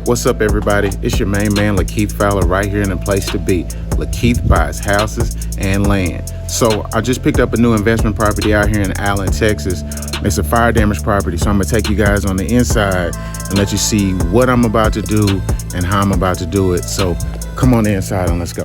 What's up, everybody? It's your main man, Lakeith Fowler, right here in the place to be. Lakeith buys houses and land. So I just picked up a new investment property out here in Allen, Texas. It's a fire damage property, so I'm gonna take you guys on the inside and let you see what I'm about to do and how I'm about to do it. So come on the inside and let's go.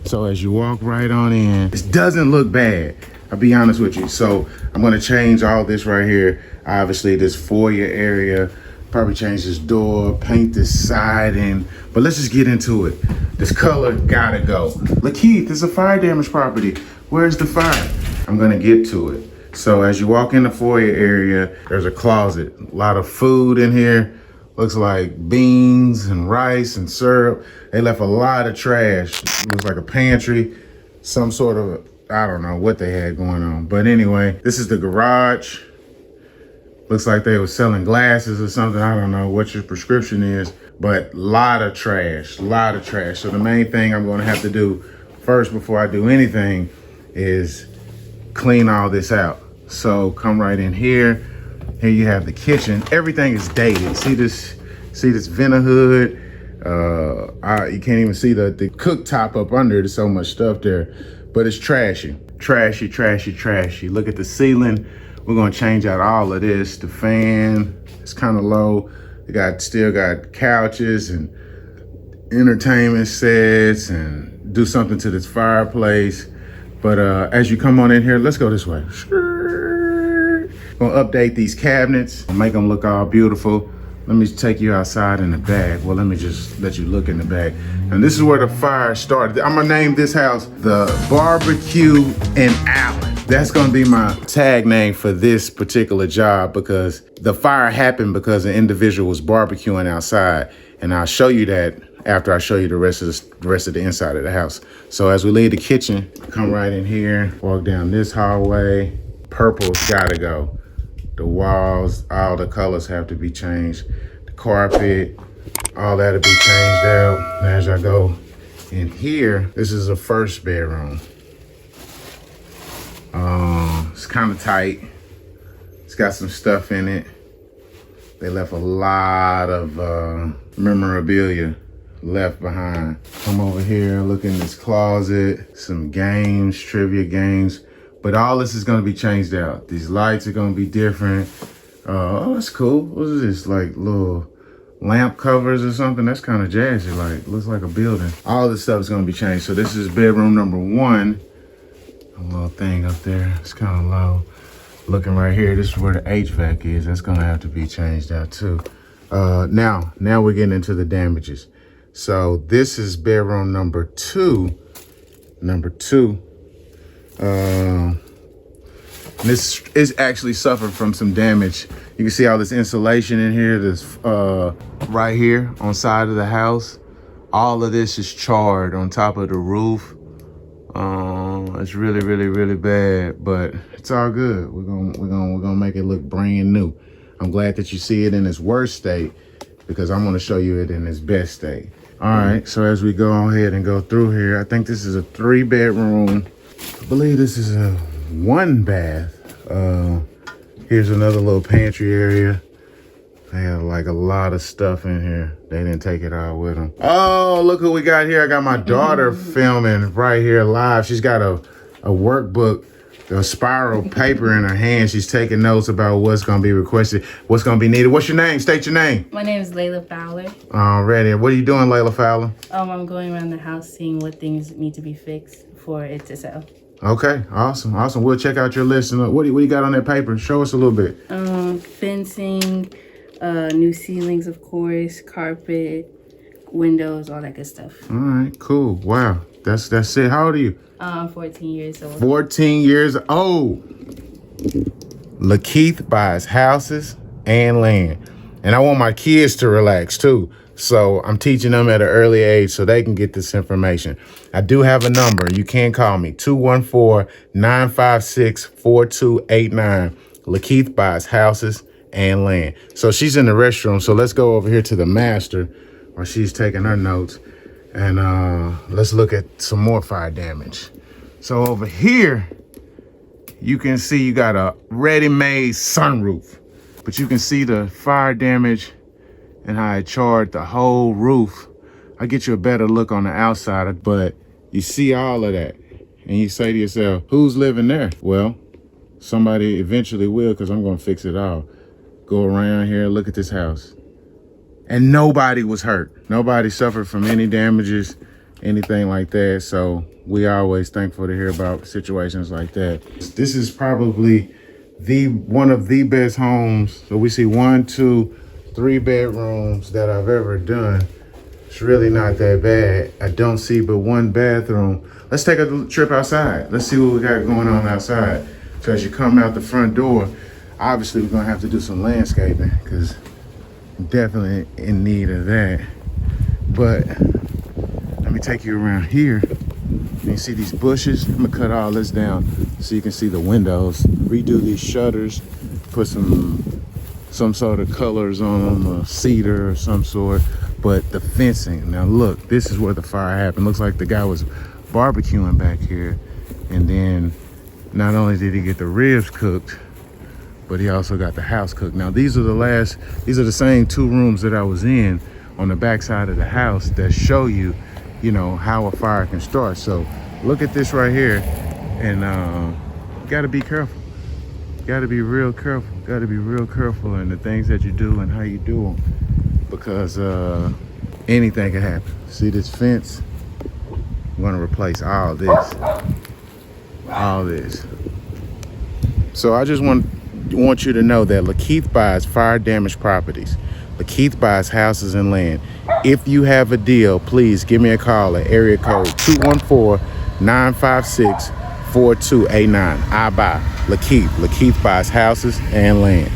So as you walk right on in, it doesn't look bad. I'll be honest with you. So I'm gonna change all this right here. Obviously this foyer area, probably change this door, paint this siding, but let's just get into it. This color gotta go. Lakeith, it's a fire damage property. Where's the fire? I'm gonna get to it. So as you walk in the foyer area, there's a closet. A lot of food in here. Looks like beans and rice and syrup. They left a lot of trash. It looks like a pantry, some sort of, I don't know what they had going on. But anyway, this is the garage. Looks like they were selling glasses or something. I don't know what your prescription is, but a lot of trash. So the main thing I'm gonna have to do first before I do anything is clean all this out. So come right in here. Here you have the kitchen. Everything is dated. See this vent hood? You can't even see the cooktop up under. There's so much stuff there, but it's trashy. Look at the ceiling. We're gonna change out all of this. The fan, it's kind of low. Still got couches and entertainment sets and do something to this fireplace. But as you come on in here, let's go this way. Gonna update these cabinets, make them look all beautiful. Let me take you outside in the back. Well, let me just let you look in the back. And this is where the fire started. I'm gonna name this house the Barbecue in Allen. That's gonna be my tag name for this particular job, because the fire happened because an individual was barbecuing outside. And I'll show you that after I show you the rest of the inside of the house. So as we leave the kitchen, come right in here, walk down this hallway. Purple's gotta go. The walls, all the colors have to be changed. The carpet, all that'll be changed out. And as I go in here, this is a first bedroom. It's kind of tight. It's got some stuff in it. They left a lot of memorabilia left behind. Come over here, look in this closet, some games, trivia games. But all this is gonna be changed out. These lights are gonna be different. Oh, that's cool. What is this, like little lamp covers or something? That's kind of jazzy, like, looks like a building. All this stuff is gonna be changed. So this is bedroom number 1. A little thing up there, it's kind of low. Looking right here, this is where the HVAC is. That's gonna have to be changed out too. Now we're getting into the damages. So this is bedroom number 2. This is actually suffered from some damage. You can see all this insulation in here, this right here on side of the house. All of this is charred on top of the roof. It's really bad, but it's all good. We're gonna make it look brand new. I'm glad that you see it in its worst state, because I'm gonna show you it in its best state. All right, so as we go ahead and go through here, I think this is a 3-bedroom. I believe this is a 1 bath. Here's another little pantry area. They have like a lot of stuff in here. They didn't take it all with them. Oh, look who we got here. I got my daughter filming right here live. She's got a workbook, a spiral paper in her hand. She's taking notes about what's gonna be requested, what's gonna be needed. What's your name? State your name. My name is Lakeith Fowler. Alrighty. What are you doing, Layla Fowler? I'm going around the house seeing what things need to be fixed for it to sell. Okay, awesome. We'll check out your list. And what do you got on that paper? Show us a little bit. Fencing, new ceilings, of course, carpet, windows, all that good stuff. All right, cool. Wow, that's it. How old are you? I'm 14 years old. 14 years old. Lakeith buys houses and land. And I want my kids to relax too. So I'm teaching them at an early age so they can get this information. I do have a number. You can call me, 214-956-4289. Lakeith buys houses and land. So she's in the restroom. So let's go over here to the master where she's taking her notes. And let's look at some more fire damage. So over here, you can see you got a ready-made sunroof, but you can see the fire damage and how it charred the whole roof. I'll get you a better look on the outside, but you see all of that. And you say to yourself, who's living there? Well, somebody eventually will, because I'm gonna fix it all. Go around here, look at this house. And nobody was hurt. Nobody suffered from any damages, anything like that. So we always thankful to hear about situations like that. This is probably one of the best homes. So we see 1, 2, 3 bedrooms that I've ever done. It's really not that bad. I don't see but 1 bathroom. Let's take a trip outside. Let's see what we got going on outside. So as you come out the front door, obviously we're gonna have to do some landscaping because I'm definitely in need of that. But let me take you around here. You see these bushes? I'm gonna cut all this down so you can see the windows. Redo these shutters, put some sort of colors on them, cedar or some sort. But the fencing, now look, this is where the fire happened. Looks like the guy was barbecuing back here. And then not only did he get the ribs cooked, but he also got the house cooked. Now these are the same 2 rooms that I was in on the back side of the house that show you, how a fire can start. So look at this right here, and you gotta be careful. Gotta be real careful. Gotta be real careful in the things that you do and how you do them, because anything can happen. See this fence? I'm gonna replace all this. So I just want you to know that Lakeith buys fire damaged properties. Lakeith buys houses and land. If you have a deal, please give me a call at area code 214-956-4289. I buy Lakeith. Lakeith buys houses and land.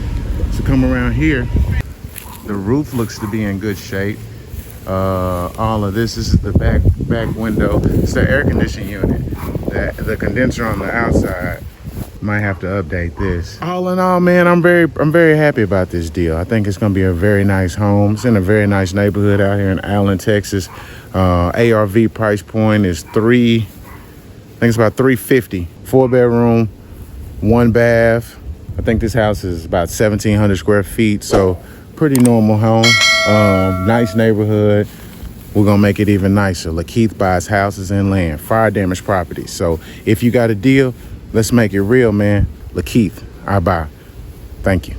So come around here. The roof looks to be in good shape. All of this is the back window. It's the air conditioning unit. The condenser on the outside. Might have to update this. All in all, man, I'm very happy about this deal. I think it's gonna be a very nice home. It's in a very nice neighborhood out here in Allen, Texas. ARV price point is I think it's about $350. 4-bedroom, 1 bath. I think this house is about 1,700 square feet, so pretty normal home. Nice neighborhood. We're gonna make it even nicer. Lakeith buys houses and land, fire damaged properties. So if you got a deal, let's make it real, man. Lakeith, I buy. Thank you.